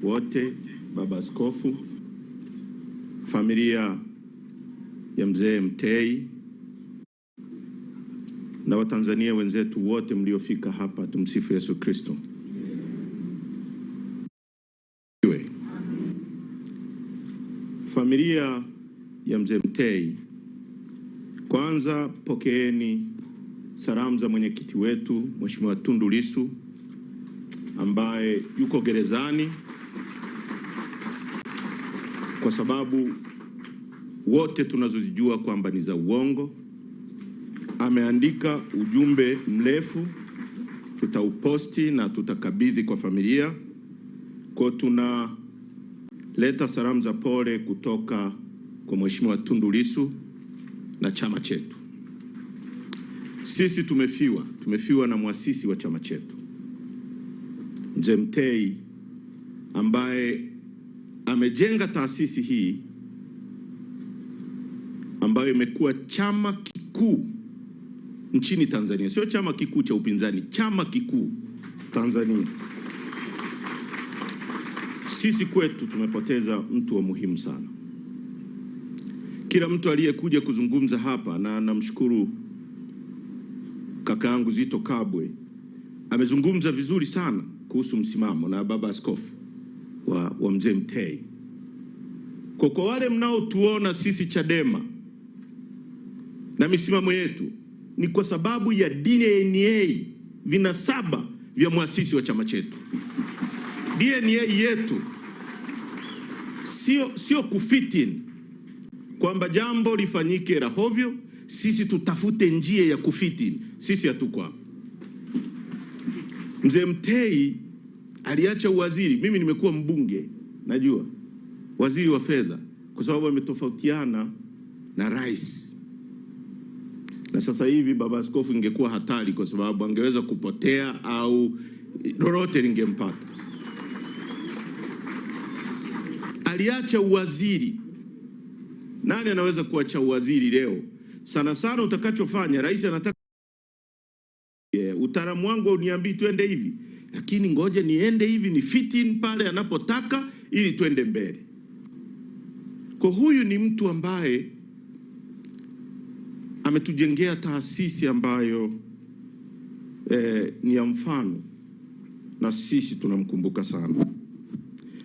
wote, Baba Askofu, familia ya mzee Mtei na Watanzania wenzetu wote mliofika hapa. Tumsifu Yesu Kristo. Familia ya mzee Mtei, kwanza pokeeni salamu za mwenyekiti wetu Mheshimiwa Tundu Lissu ambaye yuko gerezani kwa sababu wote tunazozijua kwamba ni za uongo. Ameandika ujumbe mrefu, tutauposti na tutakabidhi kwa familia. Kwa tunaleta salamu za pole kutoka kwa Mheshimiwa Tundu Lissu na chama chetu. Sisi tumefiwa na muasisi wa chama chetu mzee Mtei ambaye amejenga taasisi hii ambayo imekuwa chama kikuu nchini Tanzania. Sio chama kikuu cha upinzani, chama kikuu Tanzania. Sisi kwetu tumepoteza mtu wa muhimu sana. Kila mtu aliyekuja kuzungumza hapa, na namshukuru kakaangu Zito Kabwe, amezungumza vizuri sana kuhusu msimamo, na baba askofu wa mzee Mtei. Kwa wale mnaotuona sisi Chadema na misimamo yetu, ni kwa sababu ya DNA, vinasaba vya muasisi wa chama chetu. DNA yetu sio kufitin kwamba jambo lifanyike rahovyo sisi tutafute njia ya kufitin. Sisi hatuko hapo. Mzee Mtei aliacha uwaziri, mimi nimekuwa mbunge, najua waziri wa fedha, kwa sababu ametofautiana na rais. Na sasa hivi baba askofu ingekuwa hatari, kwa sababu angeweza kupotea au lolote lingempata. Aliacha uwaziri. Nani anaweza kuacha uwaziri leo? Sana sana utakachofanya, rais anataka utaalamu wangu uniambii twende hivi, lakini ngoja niende hivi, ni fitin pale anapotaka ili twende mbele. Kwa huyu ni mtu ambaye ametujengea taasisi ambayo ni ya mfano, na sisi tunamkumbuka sana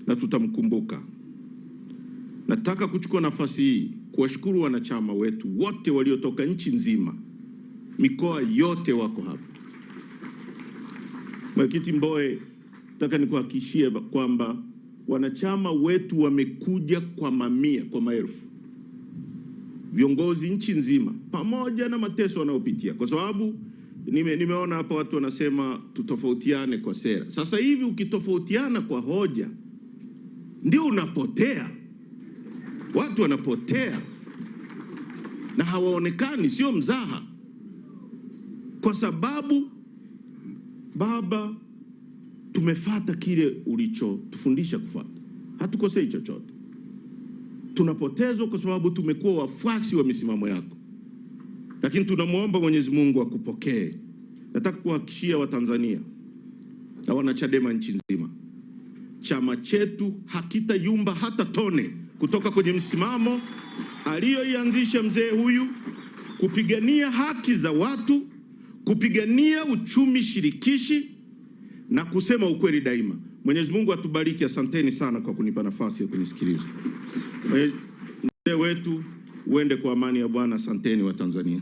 na tutamkumbuka. Nataka kuchukua nafasi hii kuwashukuru wanachama wetu wote waliotoka nchi nzima, mikoa yote wako hapa. Mwenyekiti Mbowe, nataka nikuhakikishie kwamba wanachama wetu wamekuja kwa mamia, kwa maelfu. Viongozi nchi nzima, pamoja na mateso wanayopitia, kwa sababu nimeona hapa watu wanasema tutofautiane kwa sera. Sasa hivi ukitofautiana kwa hoja ndio unapotea. Watu wanapotea na hawaonekani, sio mzaha. Kwa sababu baba, tumefuata kile ulichotufundisha kufuata. Hatukosei chochote. Tunapotezwa kwa sababu tumekuwa wafuasi wa misimamo yako. Lakini tunamuomba Mwenyezi Mungu akupokee. Nataka kuhakikishia Watanzania na wanachadema nchi nzima, chama chetu hakitayumba hata tone kutoka kwenye msimamo aliyoianzisha mzee huyu, kupigania haki za watu, kupigania uchumi shirikishi na kusema ukweli daima. Mwenyezi Mungu atubariki. Asanteni sana kwa kunipa nafasi ya kunisikiliza. Mzee wetu uende kwa amani ya Bwana. Asanteni wa Tanzania.